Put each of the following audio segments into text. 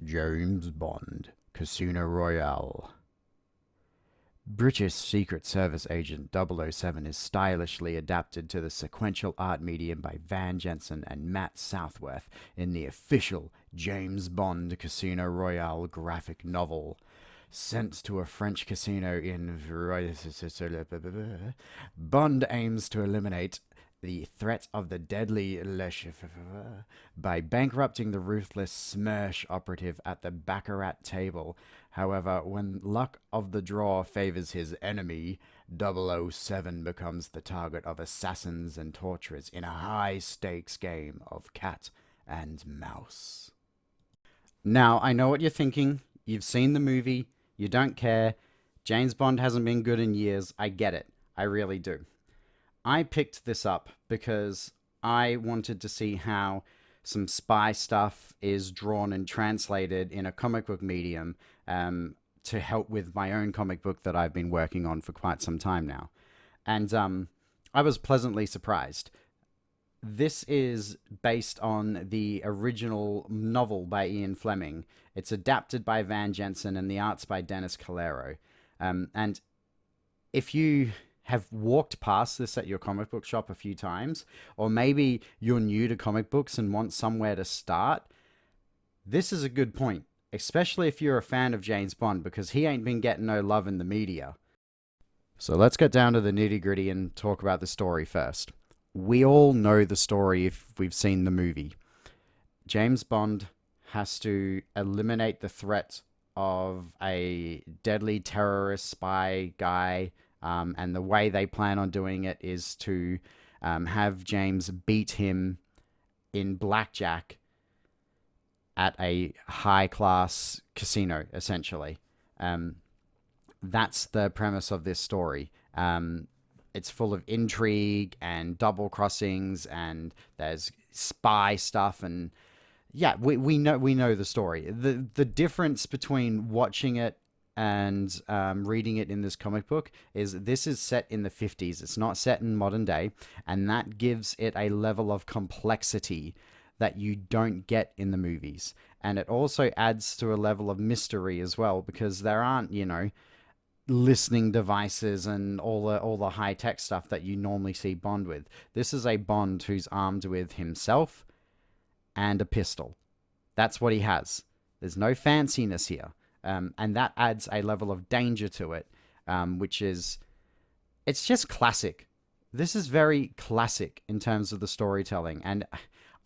James Bond, Casino Royale. British Secret Service agent 007 is stylishly adapted to the sequential art medium by Van Jensen and Matt Southworth in the official James Bond Casino Royale graphic novel. Sent to a French casino in Bond aims to eliminate the threat of the deadly Le Chiffre by bankrupting the ruthless Smersh operative at the Baccarat table. However, when luck of the draw favors his enemy, 007 becomes the target of assassins and torturers in a high-stakes game of cat and mouse. Now, I know what you're thinking. You've seen the movie. You don't care. James Bond hasn't been good in years. I get it. I really do. I picked this up because I wanted to see how some spy stuff is drawn and translated in a comic book medium to help with my own comic book that I've been working on for quite some time now. And I was pleasantly surprised. This is based on the original novel by Ian Fleming. It's adapted by Van Jensen and the art's by Dennis Calero. And if you have walked past this at your comic book shop a few times, or maybe you're new to comic books and want somewhere to start, this is a good point, especially if you're a fan of James Bond, because he ain't been getting no love in the media. So let's get down to the nitty-gritty and talk about the story first. We all know the story if we've seen the movie. James Bond has to eliminate the threat of a deadly terrorist spy guy, and the way they plan on doing it is to have James beat him in blackjack at a high-class casino, essentially. That's the premise of this story. It's full of intrigue and double crossings, and there's spy stuff, and yeah, we know the story. The difference between watching it and reading it in this comic book is this is set in the 50s. It's not set in modern day, and that gives it a level of complexity that you don't get in the movies. And it also adds to a level of mystery as well, because there aren't, listening devices and all the high-tech stuff that you normally see Bond with. This is a Bond who's armed with himself and a pistol. That's what he has. There's no fanciness here. And that adds a level of danger to it, which is... It's just classic. This is very classic in terms of the storytelling, and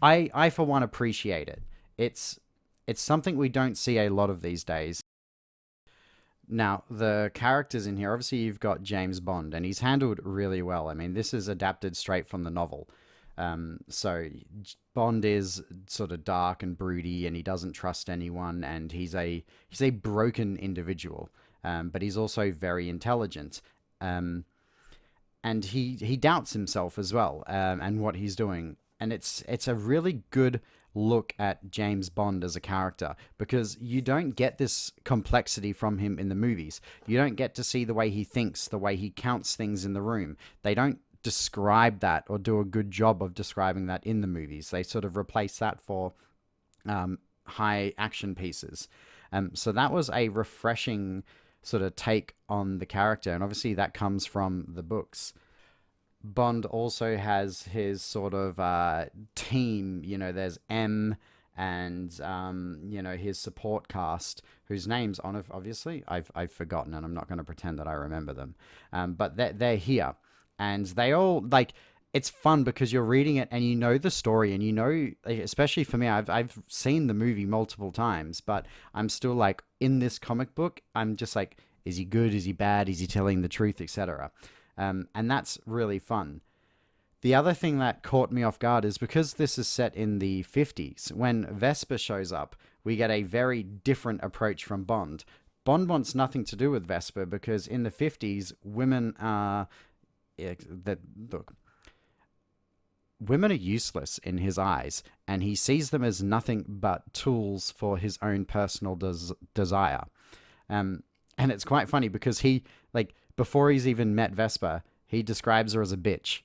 I for one, appreciate it. It's something we don't see a lot of these days. Now, the characters in here, obviously you've got James Bond, and he's handled really well. I mean, this is adapted straight from the novel. So Bond is sort of dark and broody, and he doesn't trust anyone, and he's a broken individual, but he's also very intelligent. And he doubts himself as well, and what he's doing. And it's a really good look at James Bond as a character, because you don't get this complexity from him in the movies. You don't get to see the way he thinks, the way he counts things in the room. They don't describe that or do a good job of describing that in the movies. They sort of replace that for high action pieces. So that was a refreshing sort of take on the character, and obviously that comes from the books. Bond also has his sort of team. There's M and his support cast, whose names obviously I've forgotten, and I'm not going to pretend that I remember them. But they're here, and they all it's fun because you're reading it and you know the story, and especially for me, I've seen the movie multiple times, but I'm still in this comic book, I'm just is he good? Is he bad? Is he telling the truth, etc.? And that's really fun. The other thing that caught me off guard is because this is set in the 50s, when Vesper shows up, we get a very different approach from Bond. Bond wants nothing to do with Vesper because in the 50s, women are useless in his eyes, and he sees them as nothing but tools for his own personal desire. And it's quite funny because he, before he's even met Vesper, he describes her as a bitch.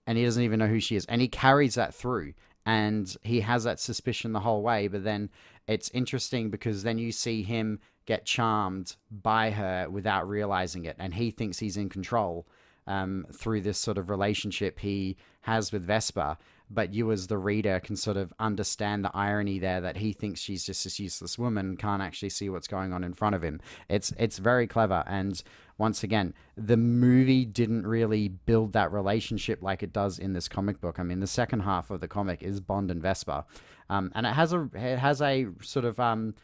And he doesn't even know who she is. And he carries that through. and he has that suspicion the whole way. But then it's interesting because then you see him get charmed by her without realizing it, and he thinks he's in control through this sort of relationship he has with Vesper. But you, as the reader, can sort of understand the irony there that he thinks she's just this useless woman, can't actually see what's going on in front of him. It's very clever, and once again, the movie didn't really build that relationship like it does in this comic book. I mean, the second half of the comic is Bond and Vesper, and it has a sort of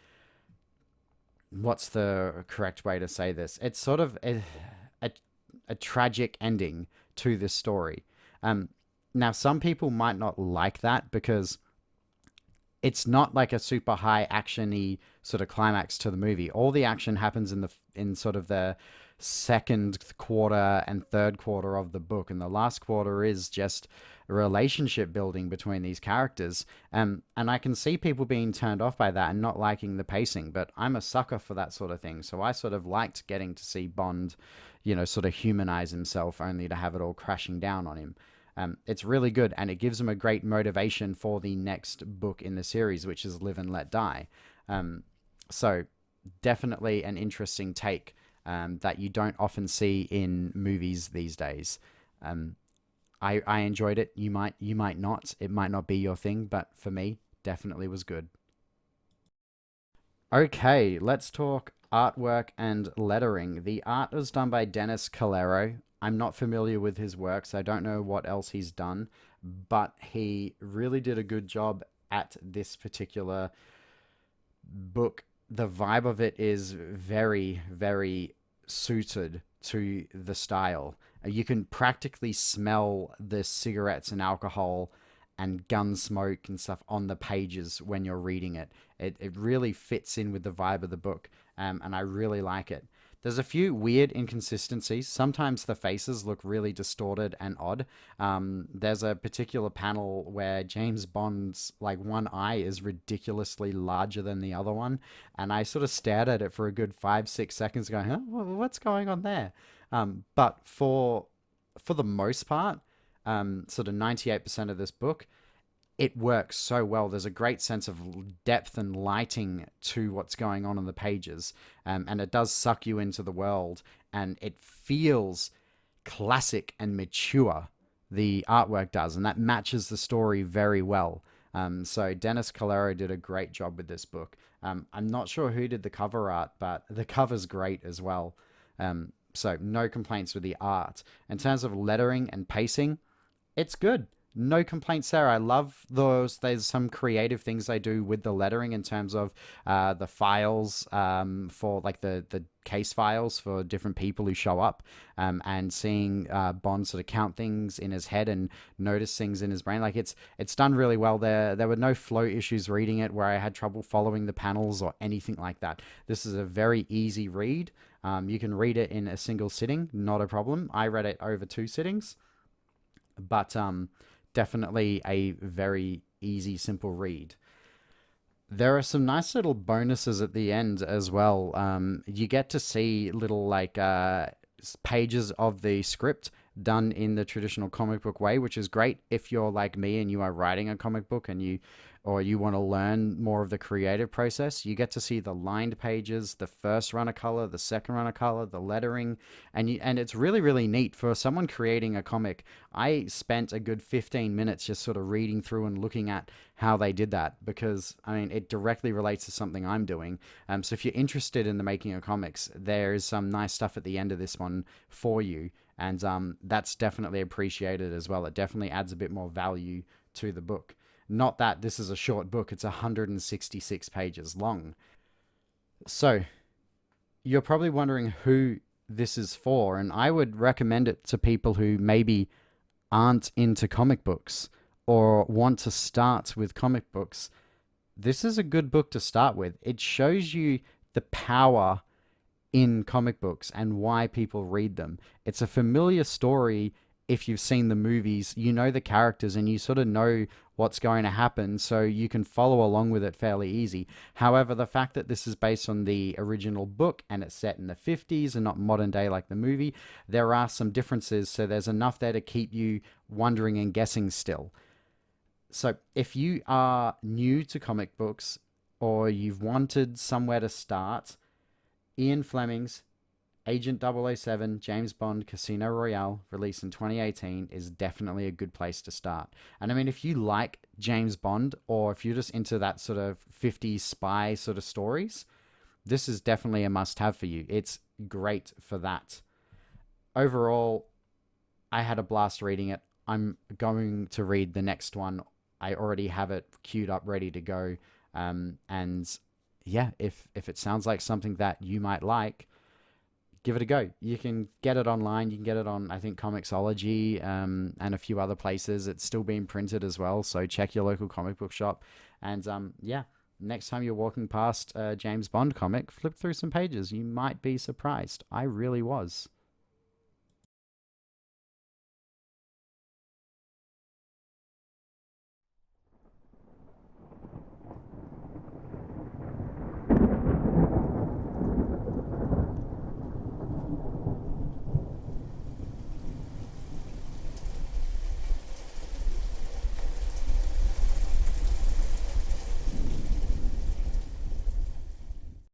what's the correct way to say this? It's sort of a, a tragic ending to this story. Um, Now, some people might not like that because it's not like a super high actiony sort of climax to the movie. All the action happens in sort of the second quarter and third quarter of the book, and the last quarter is just relationship building between these characters. And I can see people being turned off by that and not liking the pacing, but I'm a sucker for that sort of thing. So I sort of liked getting to see Bond, sort of humanize himself, only to have it all crashing down on him. It's really good, and it gives him a great motivation for the next book in the series, which is Live and Let Die. So definitely an interesting take that you don't often see in movies these days. I enjoyed it. You might not. It might not be your thing, but for me, definitely was good. Okay, let's talk artwork and lettering. The art was done by Dennis Calero. I'm not familiar with his works. I don't know what else he's done, but he really did a good job at this particular book. The vibe of it is very, very suited to the style. You can practically smell the cigarettes and alcohol and gun smoke and stuff on the pages when you're reading it. It really fits in with the vibe of the book, and I really like it. There's a few weird inconsistencies. Sometimes the faces look really distorted and odd. There's a particular panel where James Bond's like one eye is ridiculously larger than the other one, and I sort of stared at it for a good 5 6 seconds, going, "Huh, what's going on there?" But for the most part, sort of 98% of this book, it works so well. There's a great sense of depth and lighting to what's going on in the pages, and it does suck you into the world, and it feels classic and mature. The artwork does, and that matches the story very well. So Dennis Calero did a great job with this book. I'm not sure who did the cover art, but the cover's great as well. So no complaints with the art. In terms of lettering and pacing, it's good. No complaints there. I love those. There's some creative things they do with the lettering in terms of the files for like the case files for different people who show up, and seeing Bond sort of count things in his head and notice things in his brain. Like it's done really well there. There were no flow issues reading it where I had trouble following the panels or anything like that. This is a very easy read. You can read it in a single sitting, not a problem. I read it over 2 sittings, but definitely a very easy, simple read. There are some nice little bonuses at the end as well. You get to see little like pages of the script done in the traditional comic book way, which is great if you're like me and you are writing a comic book and you want to learn more of the creative process. You get to see the lined pages, the first run of color, the second run of color, the lettering, and it's really, really neat for someone creating a comic. I spent a good 15 minutes just sort of reading through and looking at how they did that, because I mean it directly relates to something I'm doing. So if you're interested in the making of comics, there's some nice stuff at the end of this one for you, and that's definitely appreciated as well. It definitely adds a bit more value to the book. Not that this is a short book, it's 166 pages long. So, you're probably wondering who this is for, and I would recommend it to people who maybe aren't into comic books or want to start with comic books. This is a good book to start with. It shows you the power in comic books and why people read them. It's a familiar story. If you've seen the movies, you know the characters and you sort of know what's going to happen, so you can follow along with it fairly easy. However, the fact that this is based on the original book and it's set in the 50s and not modern day like the movie, there are some differences, so there's enough there to keep you wondering and guessing still. So if you are new to comic books or you've wanted somewhere to start, Ian Flemings Agent 007 James Bond Casino Royale, released in 2018, is definitely a good place to start. And I mean, if you like James Bond, or if you're just into that sort of 50s spy sort of stories, this is definitely a must have for you. It's great for that. Overall, I had a blast reading it. I'm going to read the next one. I already have it queued up, ready to go. And yeah, if it sounds like something that you might like, give it a go. You can get it online. You can get it on, I think, Comixology, and a few other places. It's still being printed as well, so check your local comic book shop. And yeah, next time you're walking past a James Bond comic, flip through some pages. You might be surprised. I really was.